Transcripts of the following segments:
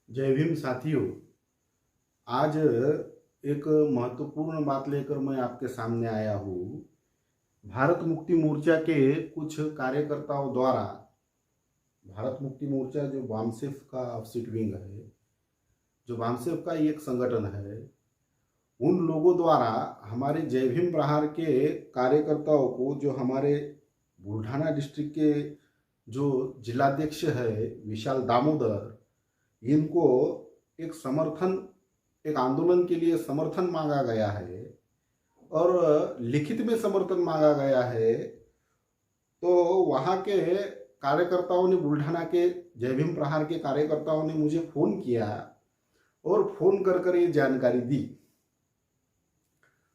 जय भीम साथियों। आज एक महत्वपूर्ण बात लेकर मैं आपके सामने आया हूँ। भारत मुक्ति मोर्चा के कुछ कार्यकर्ताओं द्वारा, भारत मुक्ति मोर्चा जो वामसेफ का ऑफसेट विंग है, जो वामसेफ का एक संगठन है, उन लोगों द्वारा हमारे जय भीम प्रहार के कार्यकर्ताओं को, जो हमारे बुल्ढाना डिस्ट्रिक्ट के जो जिलाध्यक्ष है विशाल दामोदर, इनको एक समर्थन, एक आंदोलन के लिए समर्थन मांगा गया है और लिखित में समर्थन मांगा गया है। तो वहाँ के कार्यकर्ताओं ने, बुल्ढाना के जय भीम प्रहार के कार्यकर्ताओं ने मुझे फ़ोन किया और फ़ोन कर कर ये जानकारी दी।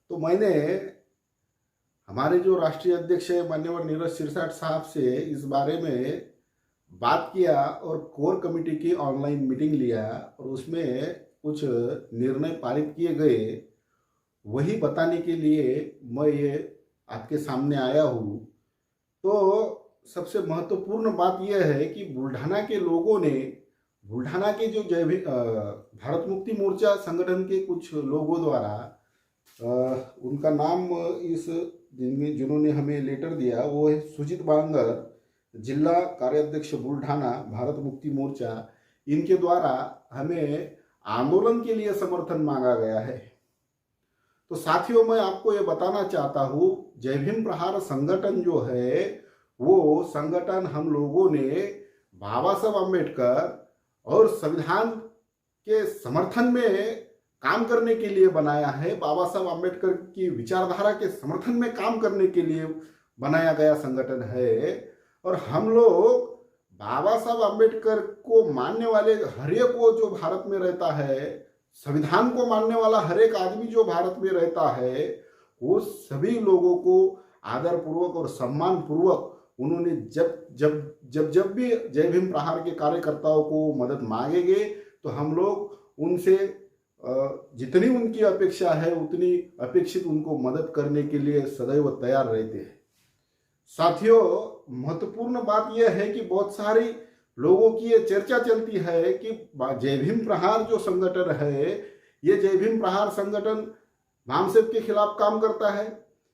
तो मैंने हमारे जो राष्ट्रीय अध्यक्ष है मान्यवर नीरज सिरसाट साहब से इस बारे में बात किया और कोर कमेटी की ऑनलाइन मीटिंग लिया और उसमें कुछ निर्णय पारित किए गए। वही बताने के लिए मैं ये आपके सामने आया हूँ। तो सबसे महत्वपूर्ण बात यह है कि बुल्ढाना के लोगों ने, बुल्ढाना के जो भारत मुक्ति मोर्चा संगठन के कुछ लोगों द्वारा, उनका नाम इस जिन्होंने हमें लेटर दिया वो है सुजीत बांगर, जिला कार्याध्यक्ष बुल्ढाना भारत मुक्ति मोर्चा। इनके द्वारा हमें आंदोलन के लिए समर्थन मांगा गया है। तो साथियों, मैं आपको ये बताना चाहता हूँ, जय भीम प्रहार संगठन जो है वो संगठन हम लोगों ने बाबा साहब अम्बेडकर और संविधान के समर्थन में काम करने के लिए बनाया है। बाबा साहब अम्बेडकर की विचारधारा के समर्थन में काम करने के लिए बनाया गया संगठन है। और हम लोग बाबा साहब अम्बेडकर को मानने वाले हर एक को जो भारत में रहता है, संविधान को मानने वाला हर एक आदमी जो भारत में रहता है, वो सभी लोगों को आदर पूर्वक और सम्मान पूर्वक उन्होंने जब जब जब जब भी जय भीम प्रहार के कार्यकर्ताओं को मदद मांगेंगे तो हम लोग उनसे जितनी उनकी अपेक्षा है उतनी अपेक्षित उनको मदद करने के लिए सदैव तैयार रहते हैं। साथियों, महत्वपूर्ण बात यह है कि बहुत सारी लोगों की ये चर्चा चलती है कि जय भीम प्रहार जो संगठन है, ये जय भीम प्रहार संगठन वामसेफ के खिलाफ काम करता है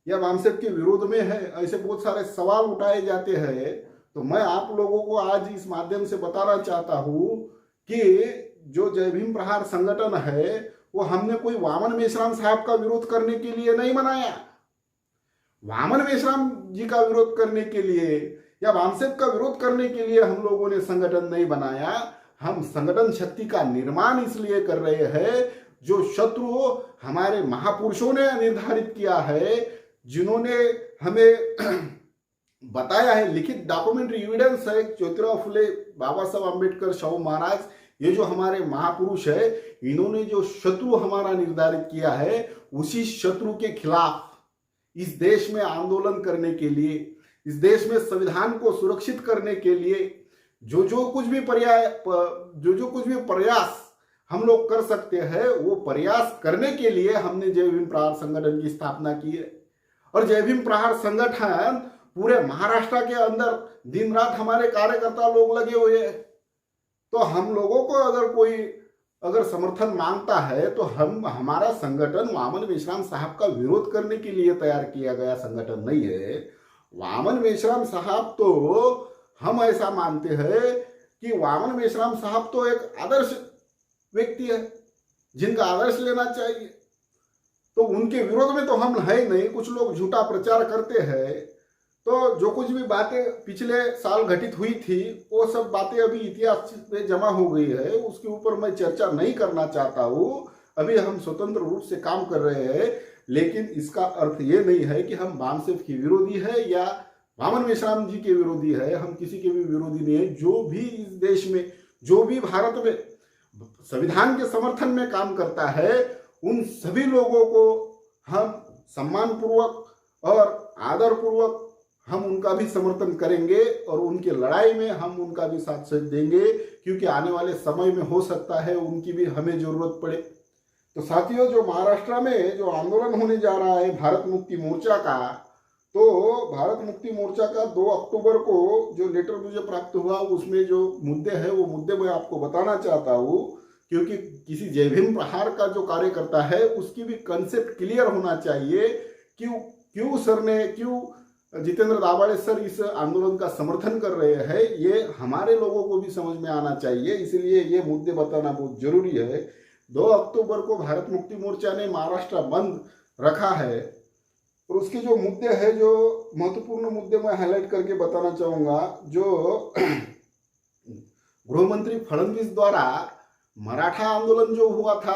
या वामसेफ के विरोध में है। ऐसे बहुत सारे सवाल उठाए जाते हैं। तो मैं आप लोगों को आज इस माध्यम से बताना चाहता हूँ कि जो जय भीम प्रहार संगठन है वो हमने कोई वामन मेश्राम साहब का विरोध करने के लिए नहीं बनाया। वामन मेश्राम जी का विरोध करने के लिए या वामसेफ का विरोध करने के लिए हम लोगों ने संगठन नहीं बनाया। हम संगठन शक्ति का निर्माण इसलिए कर रहे हैं जो शत्रु हमारे महापुरुषों ने निर्धारित किया है, जिन्होंने हमें बताया है, लिखित डॉक्यूमेंट्री एविडेंस है। ज्योतिराव फुले, बाबा साहब अम्बेडकर, शाहू महाराज, ये जो हमारे महापुरुष है, इन्होंने जो शत्रु हमारा निर्धारित किया है, उसी शत्रु के खिलाफ इस देश में आंदोलन करने के लिए, इस देश में संविधान को सुरक्षित करने के लिए जो कुछ भी प्रयास हम लोग कर सकते हैं, वो प्रयास करने के लिए हमने जय भीम प्रहार संगठन की स्थापना की है। और जय भीम प्रहार संगठन पूरे महाराष्ट्र के अंदर दिन रात हमारे कार्यकर्ता लोग लगे हुए हैं। तो हम लोगों को अगर समर्थन मांगता है तो हमारा संगठन वामन मेश्राम साहब का विरोध करने के लिए तैयार किया गया संगठन नहीं है। वामन मेश्राम साहब तो, हम ऐसा मानते हैं कि वामन मेश्राम साहब तो एक आदर्श व्यक्ति है जिनका आदर्श लेना चाहिए। तो उनके विरोध में तो हम है नहीं। कुछ लोग झूठा प्रचार करते हैं। तो जो कुछ भी बातें पिछले साल घटित हुई थी वो सब बातें अभी इतिहास में जमा हो गई है, उसके ऊपर मैं चर्चा नहीं करना चाहता हूँ। अभी हम स्वतंत्र रूप से काम कर रहे हैं, लेकिन इसका अर्थ ये नहीं है कि हम वामसेफ के विरोधी है या वामन मेश्राम जी के विरोधी है। हम किसी के भी विरोधी नहीं है। जो भी इस देश में, जो भी भारत में संविधान के समर्थन में काम करता है, उन सभी लोगों को हम सम्मान पूर्वक और आदर पूर्वक हम उनका भी समर्थन करेंगे और उनकी लड़ाई में हम उनका भी साथ देंगे, क्योंकि आने वाले समय में हो सकता है उनकी भी हमें जरूरत पड़े। तो साथियों, जो महाराष्ट्र में जो आंदोलन होने जा रहा है भारत मुक्ति मोर्चा का, तो भारत मुक्ति मोर्चा का 2 अक्टूबर को जो लेटर मुझे प्राप्त हुआ, उसमें जो मुद्दे हैं वो मुद्दे मैं आपको बताना चाहता हूँ। क्योंकि किसी जय भीम प्रहार का जो कार्य करता है उसकी भी कंसेप्ट क्लियर होना चाहिए। क्यों जितेंद्र दाभाडे सर इस आंदोलन का समर्थन कर रहे हैं, ये हमारे लोगों को भी समझ में आना चाहिए। इसलिए ये मुद्दे बताना बहुत जरूरी है। 2 अक्टूबर को भारत मुक्ति मोर्चा ने महाराष्ट्र बंद रखा है और उसके जो मुद्दे हैं, जो महत्वपूर्ण मुद्दे मैं हाईलाइट करके बताना चाहूँगा। जो गृह मंत्री फडणवीस द्वारा मराठा आंदोलन जो हुआ था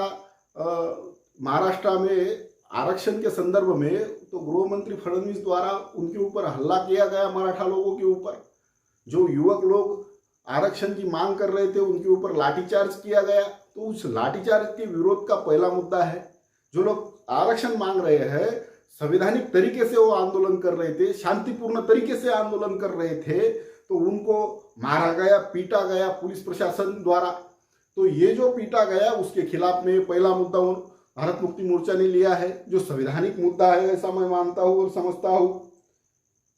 महाराष्ट्र में आरक्षण के संदर्भ में, तो गृह मंत्री फडणवीस द्वारा उनके ऊपर हल्ला किया गया, मराठा लोगों के ऊपर। जो युवक लोग आरक्षण की मांग कर रहे थे उनके ऊपर लाठीचार्ज किया गया। तो उस लाठीचार्ज के विरोध का पहला मुद्दा है। जो लोग आरक्षण मांग रहे हैं, संवैधानिक तरीके से वो आंदोलन कर रहे थे, शांतिपूर्ण तरीके से आंदोलन कर रहे थे, तो उनको मारा गया, पीटा गया पुलिस प्रशासन द्वारा। तो ये जो पीटा गया उसके खिलाफ में पहला मुद्दा भारत मुक्ति मोर्चा ने लिया है, जो संवैधानिक मुद्दा है ऐसा मैं मानता हूं और समझता हूं।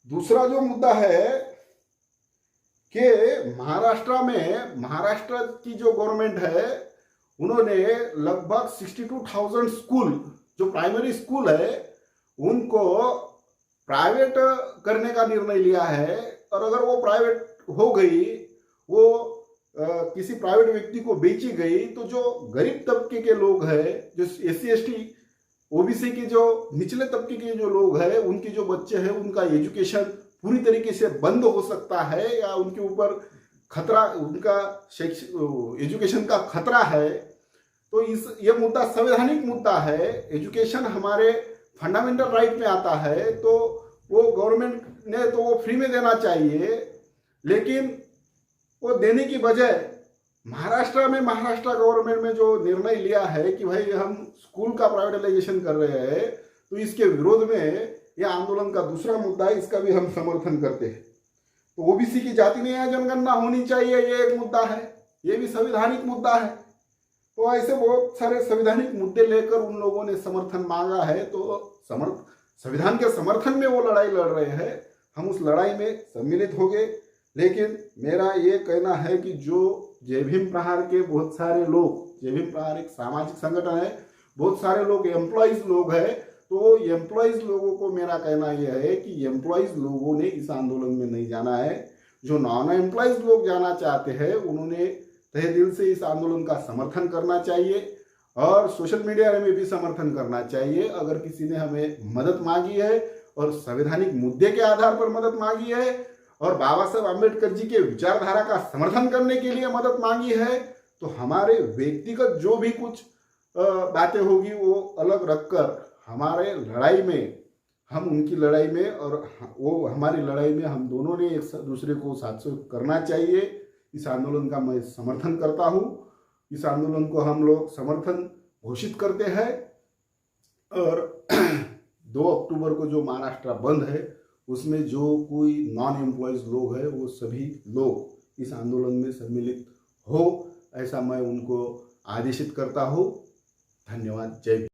दूसरा जो मुद्दा है कि महाराष्ट्र की जो गवर्नमेंट है उन्होंने लगभग 62,000 स्कूल, जो प्राइमरी स्कूल है, उनको प्राइवेट करने का निर्णय लिया है। और अगर वो प्राइवेट हो गई, वो किसी प्राइवेट व्यक्ति को बेची गई, तो जो गरीब तबके के लोग हैं, जो SC ST OBC के जो निचले तबके के जो लोग हैं, उनके जो बच्चे हैं, उनका एजुकेशन पूरी तरीके से बंद हो सकता है या उनके ऊपर खतरा, उनका एजुकेशन का खतरा है। तो ये मुद्दा संवैधानिक मुद्दा है। एजुकेशन हमारे फंडामेंटल राइट में आता है, तो वो गवर्नमेंट ने तो वो फ्री में देना चाहिए। लेकिन वो देने की बजाय महाराष्ट्र गवर्नमेंट में जो निर्णय लिया है कि भाई हम स्कूल का प्राइवेटाइजेशन कर रहे हैं, तो इसके विरोध में यह आंदोलन का दूसरा मुद्दा है, इसका भी हम समर्थन करते हैं। तो OBC की जाति न्याय जनगणना होनी चाहिए, ये एक मुद्दा है, ये भी संवैधानिक मुद्दा है। तो ऐसे बहुत सारे संवैधानिक मुद्दे लेकर उन लोगों ने समर्थन मांगा है। तो संविधान के समर्थन में वो लड़ाई लड़ रहे हैं, हम उस लड़ाई में सम्मिलित हो गए। लेकिन मेरा ये कहना है कि जो जय भीम प्रहार के बहुत सारे लोग, जय भीम प्रहार एक सामाजिक संगठन है, बहुत सारे लोग एम्प्लॉइज लोग हैं, तो एम्प्लॉइज लोगों को मेरा कहना यह है कि एम्प्लॉइज लोगों ने इस आंदोलन में नहीं जाना है। जो नॉन एम्प्लॉइज लोग जाना चाहते हैं उन्होंने तहे दिल से इस आंदोलन का समर्थन करना चाहिए और सोशल मीडिया में भी समर्थन करना चाहिए। अगर किसी ने हमें मदद मांगी है और संवैधानिक मुद्दे के आधार पर मदद मांगी है और बाबा साहब आम्बेडकर जी के विचारधारा का समर्थन करने के लिए मदद मांगी है, तो हमारे व्यक्तिगत जो भी कुछ बातें होगी वो अलग रखकर हमारे लड़ाई में, हम उनकी लड़ाई में और वो हमारी लड़ाई में, हम दोनों ने एक दूसरे को साथ करना चाहिए। इस आंदोलन का मैं समर्थन करता हूँ। इस आंदोलन को हम लोग समर्थन घोषित करते हैं और 2 अक्टूबर को जो महाराष्ट्र बंद है उसमें जो कोई नॉन एम्प्लॉयज लोग हैं वो सभी लोग इस आंदोलन में सम्मिलित हो, ऐसा मैं उनको आदेशित करता हूँ। धन्यवाद। जय भीम।